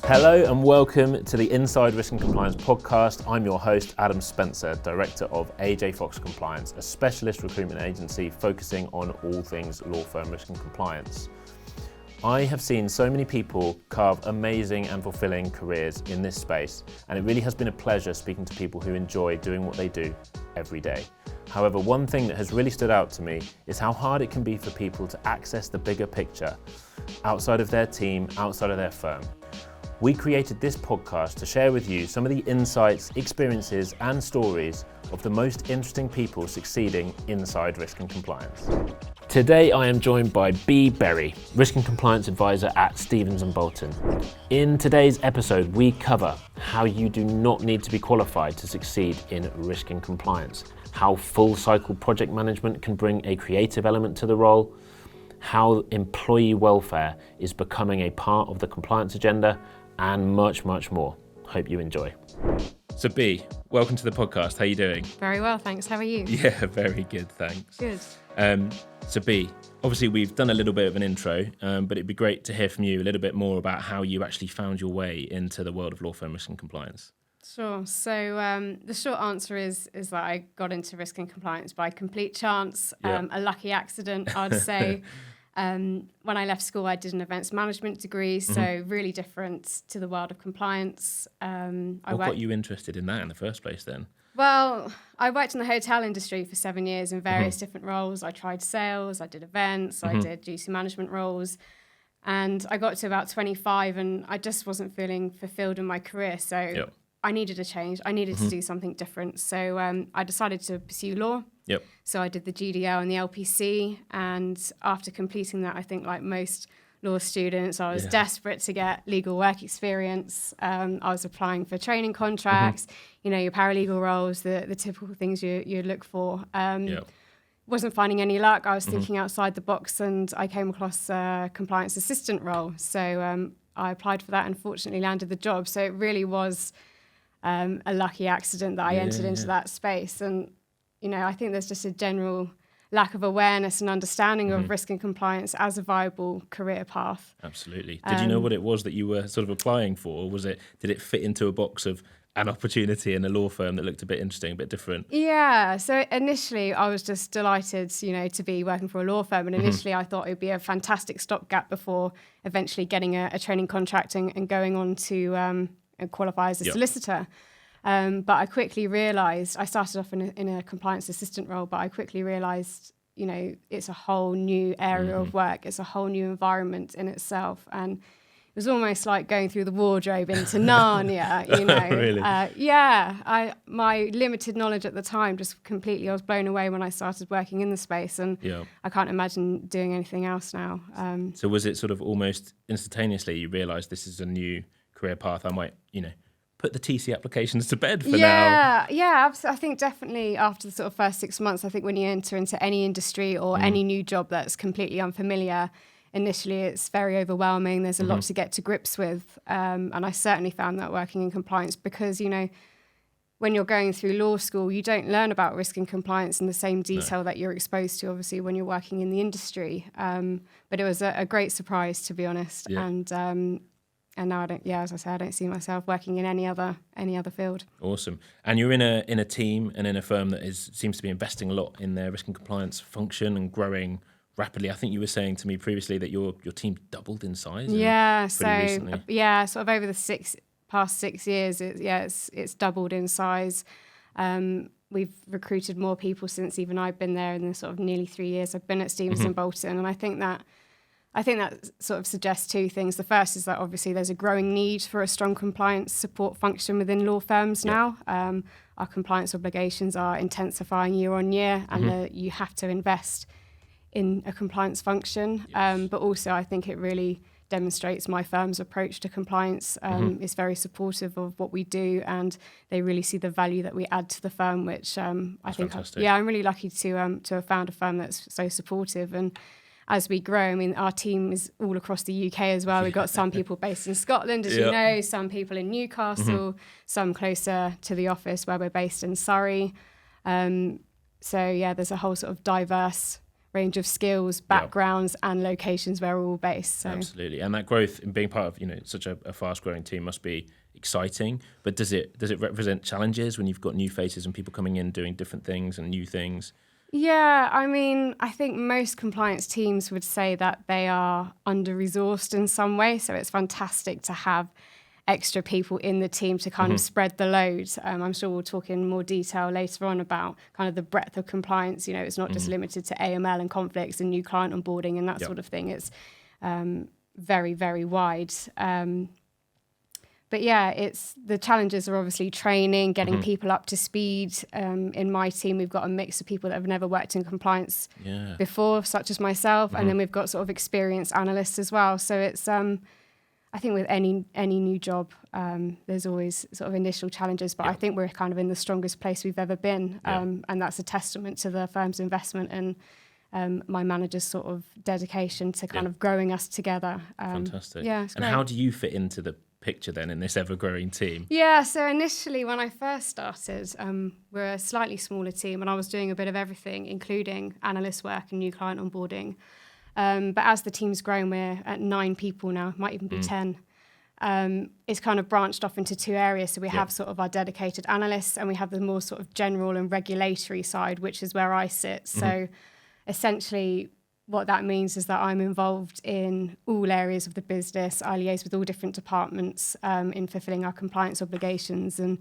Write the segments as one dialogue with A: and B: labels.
A: Hello and welcome to the Inside Risk and Compliance podcast. I'm your host, Adam Spencer, Director of AJ Fox Compliance, a specialist recruitment agency focusing on all things law firm risk and compliance. I have seen so many people carve amazing and fulfilling careers in this space, and it really has been a pleasure speaking to people who enjoy doing what they do every day. However, one thing that has really stood out to me is how hard it can be for people to access the bigger picture outside of their team, outside of their firm. We created this podcast to share with you some of the insights, experiences and stories of the most interesting people succeeding inside risk and compliance. Today I am joined by Bea Berry, Risk and Compliance Advisor at Stevens Bolton. In today's episode we cover how you do not need to be qualified to succeed in risk and compliance, how full cycle project management can bring a creative element to the role, how employee welfare is becoming a part of the compliance agenda, and much, much more. Hope you enjoy. So Bea, welcome to the podcast. How are you doing?
B: Very well, thanks. How are you?
A: Yeah, very good, thanks.
B: Good.
A: So Bea, obviously we've done a little bit of an intro, but it'd be great to hear from you a little bit more about how you actually found your way into the world of law firm risk and compliance.
B: Sure. So the short answer is that I got into risk and compliance by complete chance, a lucky accident, I'd say. When I left school, I did an events management degree, so really different to the world of compliance. What
A: got you interested in that in the first place then?
B: Well, I worked in the hotel industry for 7 years in various different roles. I tried sales, I did events, I did duty management roles. And I got to about 25 and I just wasn't feeling fulfilled in my career. So I needed a change. I needed to do something different. So I decided to pursue law. So I did the GDL and the LPC. And after completing that, I think like most law students, I was desperate to get legal work experience. I was applying for training contracts, you know, your paralegal roles, the typical things you look for. Wasn't finding any luck. I was thinking outside the box and I came across a compliance assistant role. So I applied for that and fortunately landed the job. So it really was a lucky accident that I entered into that space. And, you know, I think there's just a general lack of awareness and understanding of risk and compliance as a viable career path.
A: Absolutely. Did you know what it was that you were sort of applying for? Or did it fit into a box of an opportunity in a law firm that looked a bit interesting, a bit different?
B: Yeah. So initially I was just delighted, you know, to be working for a law firm. And initially I thought it would be a fantastic stopgap before eventually getting a training contract and going on to qualify as a solicitor. But I quickly realised, I started off in a compliance assistant role, but I quickly realised, you know, it's a whole new area of work. It's a whole new environment in itself. And it was almost like going through the wardrobe into Narnia, you know.
A: Really?
B: My limited knowledge at the time just completely, I was blown away when I started working in the space. And I can't imagine doing anything else now.
A: So was it sort of almost instantaneously you realised this is a new career path? I might, you know, put the TC applications to bed for now.
B: Yeah, I think definitely after the sort of first 6 months, I think when you enter into any industry or any new job that's completely unfamiliar, initially it's very overwhelming. There's a lot to get to grips with. And I certainly found that working in compliance because, you know, when you're going through law school, you don't learn about risk and compliance in the same detail that you're exposed to, obviously, when you're working in the industry. But it was a great surprise, to be honest. And now as I say, I don't see myself working in any other field.
A: Awesome. And you're in a team and in a firm that seems to be investing a lot in their risk and compliance function and growing rapidly. I think you were saying to me previously that your team doubled in size.
B: Recently. Sort of over the past 6 years, it's doubled in size. We've recruited more people since even I've been there in the sort of nearly 3 years I've been at Stevens Bolton, and I think that sort of suggests two things. The first is that obviously there's a growing need for a strong compliance support function within law firms now. Our compliance obligations are intensifying year on year, and you have to invest in a compliance function. But also I think it really demonstrates my firm's approach to compliance is very supportive of what we do, and they really see the value that we add to the firm, which I'm really lucky to have found a firm that's so supportive. And as we grow, I mean, our team is all across the UK as well. We've got some people based in Scotland, as you know, some people in Newcastle, some closer to the office where we're based in Surrey. There's a whole sort of diverse range of skills, backgrounds, and locations where we're all based. So.
A: Absolutely, and that growth in being part of such a fast-growing team must be exciting. But does it represent challenges when you've got new faces and people coming in doing different things and new things?
B: Yeah, I mean, I think most compliance teams would say that they are under-resourced in some way. So it's fantastic to have extra people in the team to kind of spread the load. I'm sure we'll talk in more detail later on about kind of the breadth of compliance. It's not just limited to AML and conflicts and new client onboarding and that sort of thing. It's very, very wide. But yeah, the challenges are obviously training, getting people up to speed. In my team, we've got a mix of people that have never worked in compliance before, such as myself, and then we've got sort of experienced analysts as well. So it's, I think with any new job, there's always sort of initial challenges, but I think we're kind of in the strongest place we've ever been, and that's a testament to the firm's investment and my manager's sort of dedication to kind of growing us together.
A: Fantastic.
B: Yeah, it's
A: and
B: great.
A: how do you fit into the picture then in this ever-growing team?
B: Yeah, so initially when I first started, we're a slightly smaller team and I was doing a bit of everything, including analyst work and new client onboarding. But as the team's grown, we're at 9 people now, might even be 10. It's kind of branched off into 2 areas. So we have sort of our dedicated analysts and we have the more sort of general and regulatory side, which is where I sit. So essentially what that means is that I'm involved in all areas of the business. I liaise with all different departments in fulfilling our compliance obligations. And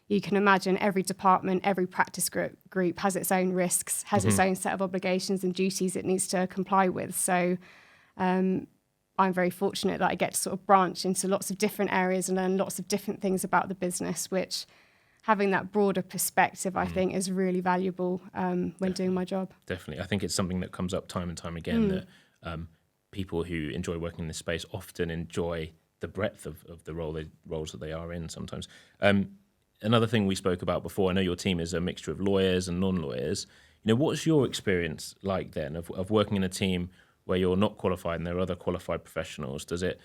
B: you can imagine every department, every practice group has its own risks, has its own set of obligations and duties it needs to comply with. So I'm very fortunate that I get to sort of branch into lots of different areas and learn lots of different things about the business, which having that broader perspective, I think, is really valuable when doing my job.
A: Definitely. I think it's something that comes up time and time again that people who enjoy working in this space often enjoy the breadth of the roles that they are in sometimes. Another thing we spoke about before, I know your team is a mixture of lawyers and non-lawyers. What's your experience like then of working in a team where you're not qualified and there are other qualified professionals? Does it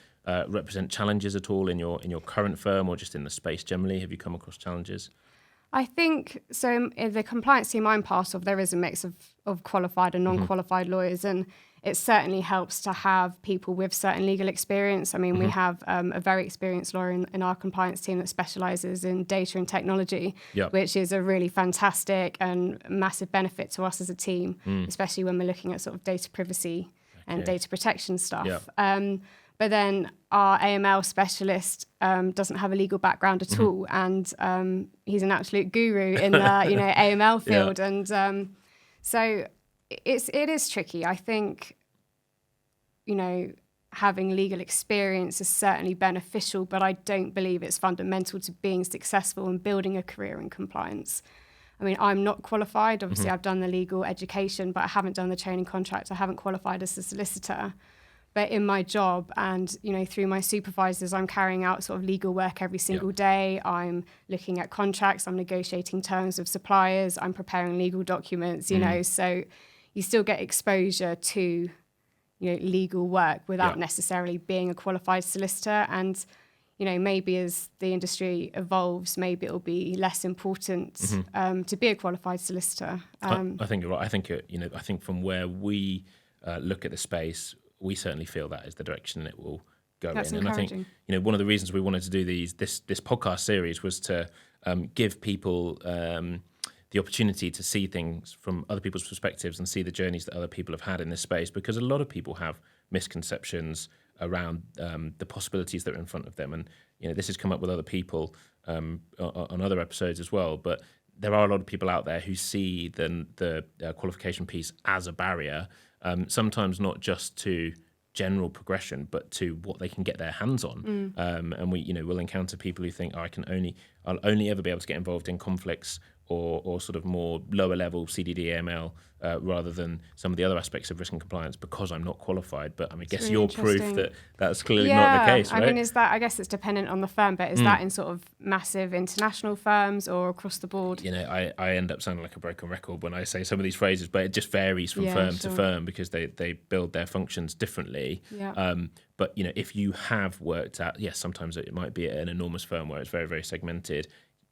A: represent challenges at all in your current firm or just in the space generally? Have you come across challenges?
B: I think so. In the compliance team I'm part of, there is a mix of qualified and non-qualified lawyers, and it certainly helps to have people with certain legal experience. I mean, we have a very experienced lawyer in our compliance team that specialises in data and technology, which is a really fantastic and massive benefit to us as a team, especially when we're looking at sort of data privacy and data protection stuff. But then our AML specialist doesn't have a legal background at all, and he's an absolute guru in the AML field, and so it is tricky. I think having legal experience is certainly beneficial, but I don't believe it's fundamental to being successful and building a career in compliance. I mean, I'm not qualified. Obviously, I've done the legal education, but I haven't done the training contract. I haven't qualified as a solicitor. But in my job and, through my supervisors, I'm carrying out sort of legal work every single day. I'm looking at contracts. I'm negotiating terms with suppliers. I'm preparing legal documents, so you still get exposure to, legal work without necessarily being a qualified solicitor. And, maybe as the industry evolves, maybe it'll be less important to be a qualified solicitor.
A: I think you're right. I think from where we look at the space, we certainly feel that is the direction it will go
B: That's
A: in. And I think one of the reasons we wanted to do this podcast series was to give people the opportunity to see things from other people's perspectives and see the journeys that other people have had in this space, because a lot of people have misconceptions around the possibilities that are in front of them. And this has come up with other people on other episodes as well, but there are a lot of people out there who see the qualification piece as a barrier, sometimes not just to general progression, but to what they can get their hands on. And we'll encounter people who think, I'll only ever be able to get involved in conflicts or sort of more lower level CDD AML rather than some of the other aspects of risk and compliance because I'm not qualified. But I guess
B: really
A: you're proof that that's clearly not the case, right?
B: I mean, I guess it's dependent on the firm, but is that in sort of massive international firms or across the board?
A: I end up sounding like a broken record when I say some of these phrases, but it just varies from firm to firm because they build their functions differently. But if you have worked at, sometimes it might be at an enormous firm where it's very, very segmented.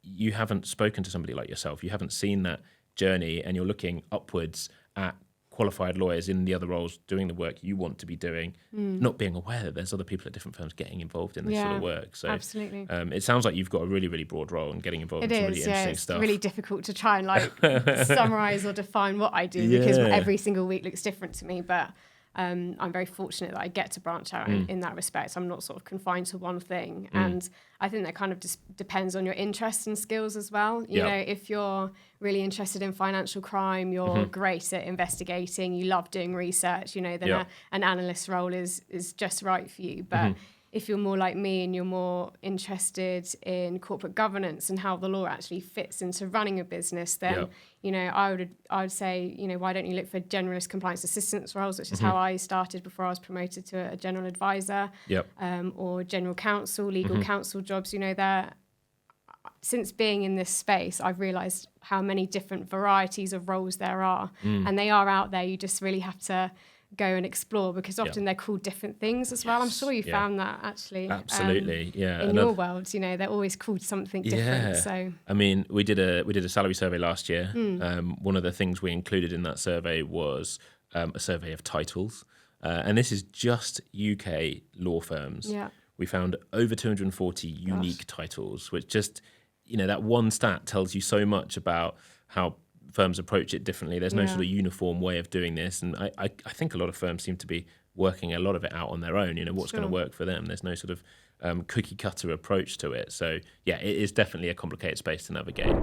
A: You haven't spoken to somebody like yourself. You haven't seen that journey, and you're looking upwards at qualified lawyers in the other roles doing the work you want to be doing, not being aware that there's other people at different firms getting involved in this sort of work. So
B: absolutely.
A: It sounds like you've got a really, really broad role and getting involved in some really interesting
B: it's
A: stuff.
B: really difficult to try and like summarize or define what I do because every single week looks different to me. But I'm very fortunate that I get to branch out in that respect. I'm not sort of confined to one thing. And I think that kind of just depends on your interests and skills as well. You know, if you're really interested in financial crime, you're great at investigating, you love doing research, you know, then an analyst role is just right for you. But if you're more like me and you're more interested in corporate governance and how the law actually fits into running a business, then, you know, I would say, you know, why don't you look for generalist compliance assistance roles, which is how I started before I was promoted to a general advisor, or general counsel, legal counsel jobs. You know, since being in this space, I've realised how many different varieties of roles there are, and they are out there. You just really have to go and explore because often they're called different things as well. I'm sure you found that actually.
A: Absolutely,
B: in your world, you know, they're always called something different. So
A: I mean, we did a salary survey last year. One of the things we included in that survey was a survey of titles, and this is just UK law firms. We found over 240 unique titles, which just, you know, that one stat tells you so much about how firms approach it differently. There's no sort of uniform way of doing this, and I think a lot of firms seem to be working a lot of it out on their own. You know, what's going to work for them. There's no sort of cookie cutter approach to it. So yeah, it is definitely a complicated space to navigate.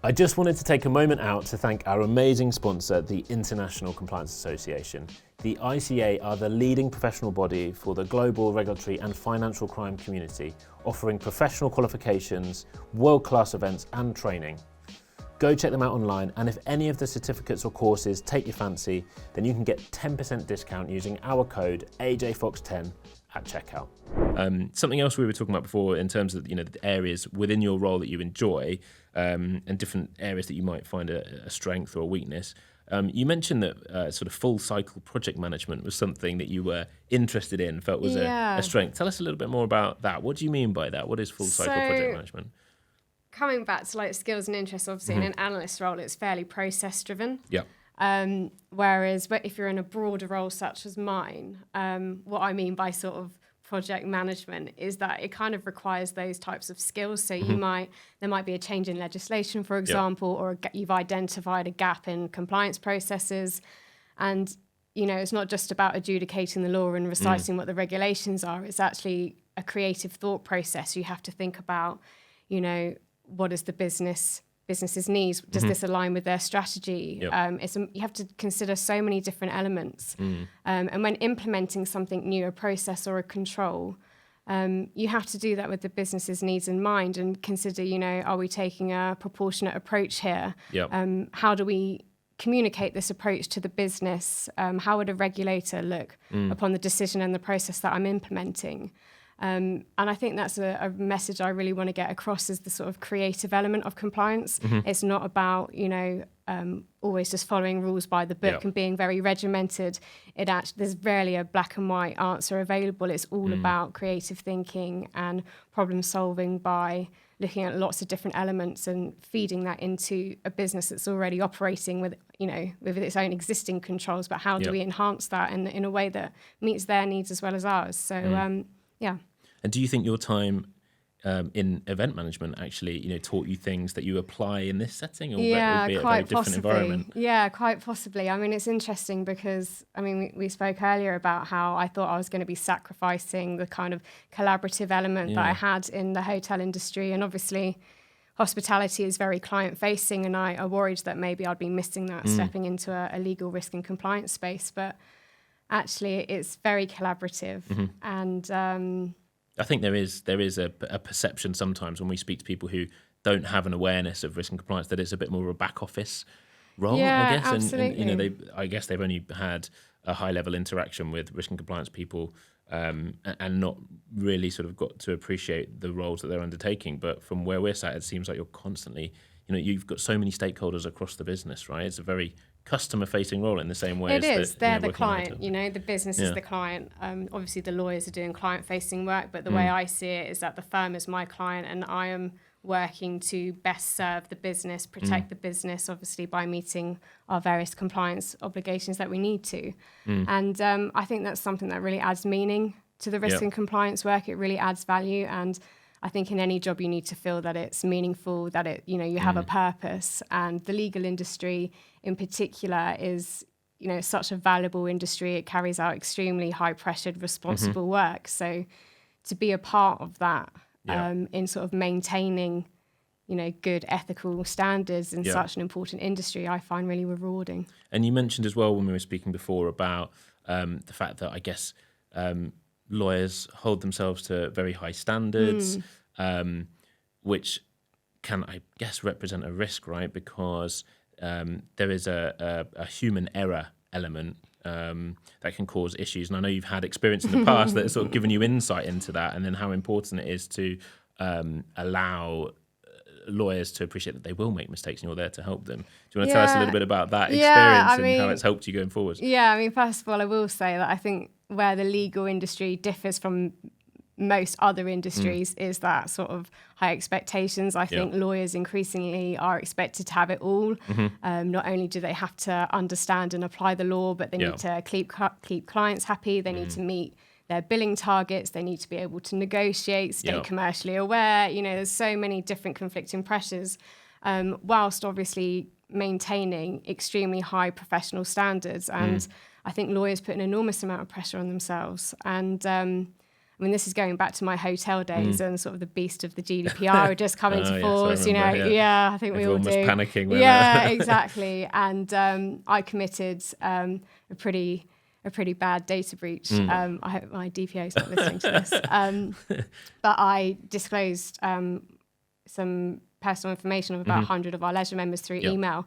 A: I just wanted to take a moment out to thank our amazing sponsor, the International Compliance Association. The ICA are the leading professional body for the global regulatory and financial crime community, offering professional qualifications, world-class events and training. Go check them out online, and if any of the certificates or courses take your fancy, then you can get 10% discount using our code AJFox10 at checkout. Something else we were talking about before in terms of, you know, the areas within your role that you enjoy, and different areas that you might find a strength or a weakness. You mentioned that sort of full cycle project management was something that you were interested in, felt was a strength. Tell us a little bit more about that. What do you mean by that? What is full cycle project management?
B: Coming back to like skills and interests, obviously in an analyst role, it's fairly process driven. Whereas if you're in a broader role such as mine, what I mean by sort of project management is that it kind of requires those types of skills. So there might be a change in legislation, for example, or you've identified a gap in compliance processes. And, you know, it's not just about adjudicating the law and reciting what the regulations are. It's actually a creative thought process. You have to think about, you know, what is the business's needs? Does this align with their strategy? You have to consider so many different elements. And when implementing something new, a process or a control, you have to do that with the business's needs in mind and consider, you know, are we taking a proportionate approach here? How do we communicate this approach to the business? How would a regulator look upon the decision and the process that I'm implementing? And I think that's a message I really want to get across is the sort of creative element of compliance. It's not about, you know, always just following rules by the book and being very regimented. There's rarely a black and white answer available. It's all about creative thinking and problem solving by looking at lots of different elements and feeding that into a business that's already operating with, you know, with its own existing controls. But how do we enhance that in a way that meets their needs as well as ours? So,
A: And do you think your time in event management actually, you know, taught you things that you apply in this setting, or would it be a very different environment?
B: Yeah, quite possibly. I mean, it's interesting because, I mean, we spoke earlier about how I thought I was going to be sacrificing the kind of collaborative element that I had in the hotel industry. And obviously, hospitality is very client-facing, and I worried that maybe I'd be missing that stepping into a legal risk and compliance space. But actually, it's very collaborative. And
A: I think there is a perception sometimes when we speak to people who don't have an awareness of risk and compliance that it's a bit more of a back office role, I guess.
B: Absolutely.
A: And you know, I guess they've only had a high level interaction with risk and compliance people, and not really sort of got to appreciate the roles that they're undertaking. But from where we're sat, it seems like you're constantly, you know, you've got so many stakeholders across the business, right? It's a very customer-facing role in the same way.
B: They're the client, you know, the business is the client. Obviously, the lawyers are doing client-facing work, but the way I see it is that the firm is my client, and I am working to best serve the business, protect the business, obviously by meeting our various compliance obligations that we need to. And I think that's something that really adds meaning to the risk and compliance work. It really adds value. And I think in any job you need to feel that it's meaningful, that it, you have a purpose. And the legal industry in particular is, such a valuable industry. It carries out extremely high pressured, responsible work. So to be a part of that in sort of maintaining, good ethical standards in such an important industry, I find really rewarding.
A: And you mentioned as well when we were speaking before about the fact that I guess lawyers hold themselves to very high standards, which can, I guess, represent a risk, right? Because there is a human error element that can cause issues. And I know you've had experience in the past that has sort of given you insight into that, and then how important it is to allow lawyers to appreciate that they will make mistakes and you're there to help them. Do you want to tell us a little bit about that experience and how it's helped you going forward?
B: Yeah, first of all, I will say that I think where the legal industry differs from most other industries is that sort of high expectations. I think lawyers increasingly are expected to have it all. Not only do they have to understand and apply the law, but they need to keep clients happy. They need to meet their billing targets. They need to be able to negotiate, stay commercially aware. There's so many different conflicting pressures, whilst obviously maintaining extremely high professional standards. And I think lawyers put an enormous amount of pressure on themselves. And this is going back to my hotel days and sort of the beast of the GDPR just coming to force, I think
A: everyone
B: we all do.
A: Was panicking when
B: exactly. And I committed a pretty bad data breach. I hope my DPO is not listening to this. But I disclosed some personal information of about 100 of our leisure members through email.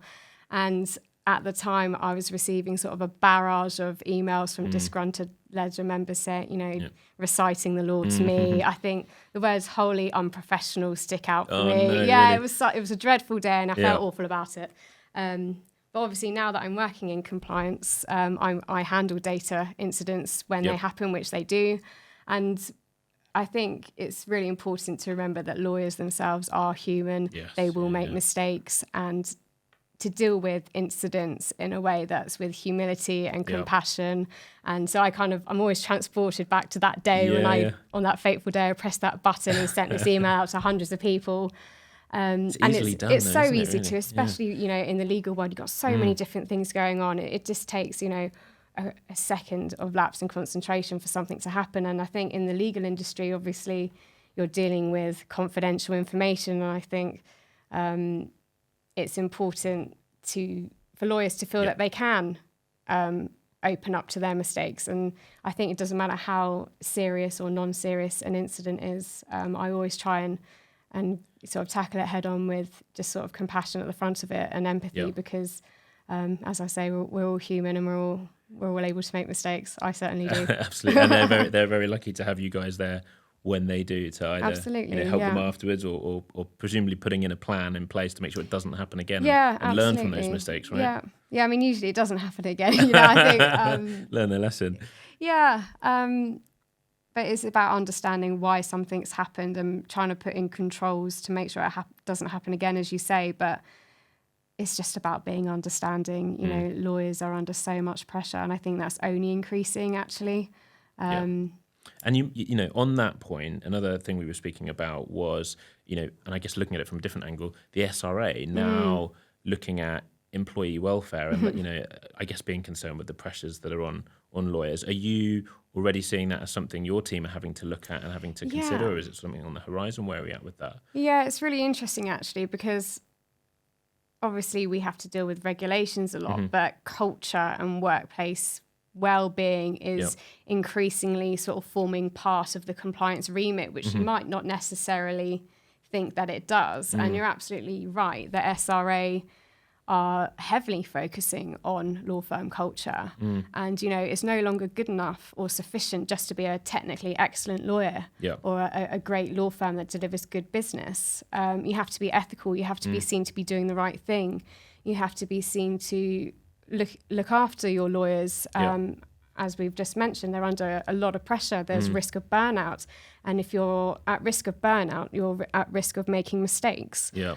B: And at the time, I was receiving sort of a barrage of emails from disgruntled leisure members saying, reciting the law to me. I think the words wholly unprofessional stick out for me.
A: No,
B: really?
A: Really?
B: It was a dreadful day and I felt awful about it. But obviously now that I'm working in compliance, I handle data incidents when they happen, which they do. And I think it's really important to remember that lawyers themselves are human.
A: Yes,
B: they will make mistakes, and to deal with incidents in a way that's with humility and compassion. And so I'm always transported back to that day when on that fateful day, I pressed that button and sent this email out to hundreds of people.
A: It's easily done,
B: it's
A: though,
B: so easy
A: really?
B: to, especially, in the legal world, you've got so many different things going on. It just takes, a second of lapse in concentration for something to happen. And I think in the legal industry, obviously, you're dealing with confidential information. And I think it's important for lawyers to feel that they can open up to their mistakes. And I think it doesn't matter how serious or non-serious an incident is. I always try and sort of tackle it head on with just sort of compassion at the front of it and empathy because, as I say, we're all human and we're all able to make mistakes. I certainly do.
A: Absolutely. And they're very lucky to have you guys there when they do, to either help them afterwards or presumably putting in a plan in place to make sure it doesn't happen again and learn from those mistakes, right?
B: Yeah. Usually it doesn't happen again. I think
A: learn the lesson.
B: Yeah. But it's about understanding why something's happened and trying to put in controls to make sure it doesn't happen again, as you say. But it's just about being understanding. Lawyers are under so much pressure, and I think that's only increasing, actually.
A: And you on that point, another thing we were speaking about was, and I guess looking at it from a different angle, the SRA now looking at employee welfare and, I guess being concerned with the pressures that are on lawyers. Are you already seeing that as something your team are having to look at and having to consider, or is it something on the horizon? Where are we at with that? Yeah,
B: it's really interesting, actually, because obviously we have to deal with regulations a lot, but culture and workplace well-being is increasingly sort of forming part of the compliance remit, which you might not necessarily think that it does. And you're absolutely right. The SRA are heavily focusing on law firm culture. And, it's no longer good enough or sufficient just to be a technically excellent lawyer or a great law firm that delivers good business. You have to be ethical. You have to be seen to be doing the right thing. You have to be seen to look after your lawyers as we've just mentioned, they're under a lot of pressure. There's risk of burnout. And if you're at risk of burnout, you're at risk of making mistakes.
A: Yeah.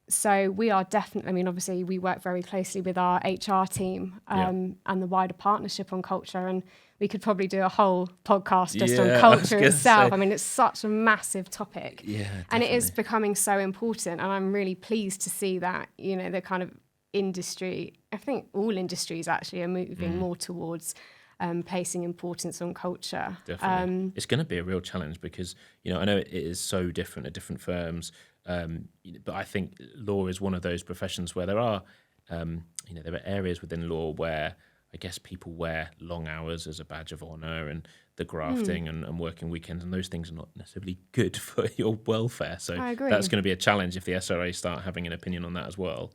B: So we are definitely, I mean, obviously we work very closely with our HR team and the wider partnership on culture. And we could probably do a whole podcast just on culture itself. I mean, it's such a massive topic.
A: Yeah,
B: and it is becoming so important. And I'm really pleased to see that, you know, the kind of industry, I think all industries actually are moving more towards placing importance on culture.
A: Definitely. It's going to be a real challenge because, you know, I know it is so different at different firms, but I think law is one of those professions where there are, you know, there are areas within law where I guess people wear long hours as a badge of honour, and the grafting and working weekends, and those things are not necessarily good for your welfare. So that's going to be a challenge if the SRA start having an opinion on that as well.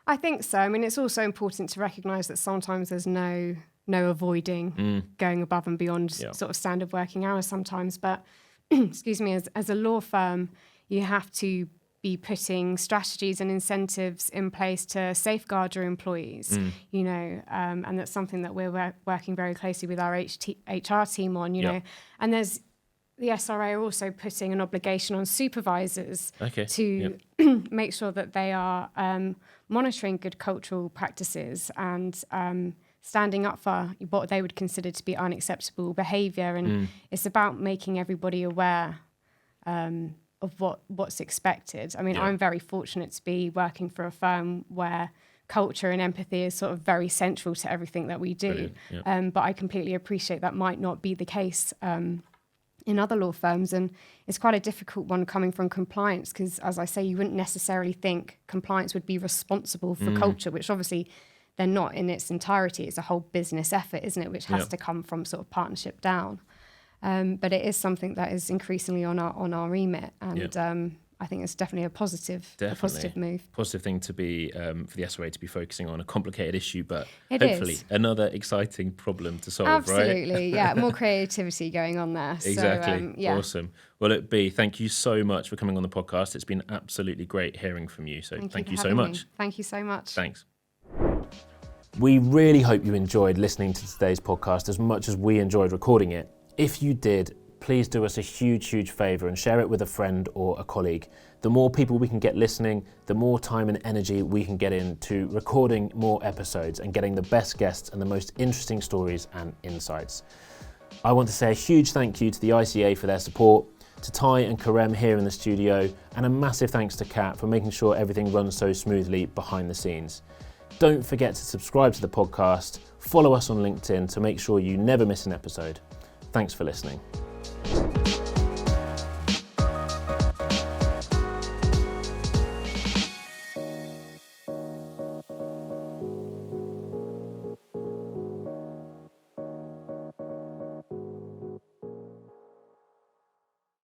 B: I think so. I mean, it's also important to recognise that sometimes there's no avoiding going above and beyond sort of standard working hours sometimes. But excuse me, as a law firm, you have to be putting strategies and incentives in place to safeguard your employees, you know, and that's something that we're working very closely with our HR team on, you know, and there's the SRA are also putting an obligation on supervisors to make sure that they are monitoring good cultural practices and standing up for what they would consider to be unacceptable behaviour. And it's about making everybody aware of what's expected. I mean, I'm very fortunate to be working for a firm where culture and empathy is sort of very central to everything that we do. But I completely appreciate that might not be the case in other law firms, and it's quite a difficult one coming from compliance because, as I say, you wouldn't necessarily think compliance would be responsible for culture, which obviously they're not in its entirety. It's a whole business effort, isn't it, which has to come from sort of partnership down. But it is something that is increasingly on our remit, and I think it's definitely a positive move.
A: Positive thing to be for the SRA to be focusing on a complicated issue, but
B: hopefully
A: another exciting problem to solve.
B: Absolutely, right? More creativity going on there.
A: Exactly.
B: So,
A: Awesome. Well, look, Bea, thank you so much for coming on the podcast. It's been absolutely great hearing from you. So thank you so much.
B: Thank you so much.
A: Thanks. We really hope you enjoyed listening to today's podcast as much as we enjoyed recording it. If you did, please do us a huge favour and share it with a friend or a colleague. The more people we can get listening, the more time and energy we can get into recording more episodes and getting the best guests and the most interesting stories and insights. I want to say a huge thank you to the ICA for their support, to Ty and Karem here in the studio, and a massive thanks to Kat for making sure everything runs so smoothly behind the scenes. Don't forget to subscribe to the podcast, follow us on LinkedIn to make sure you never miss an episode. Thanks for listening.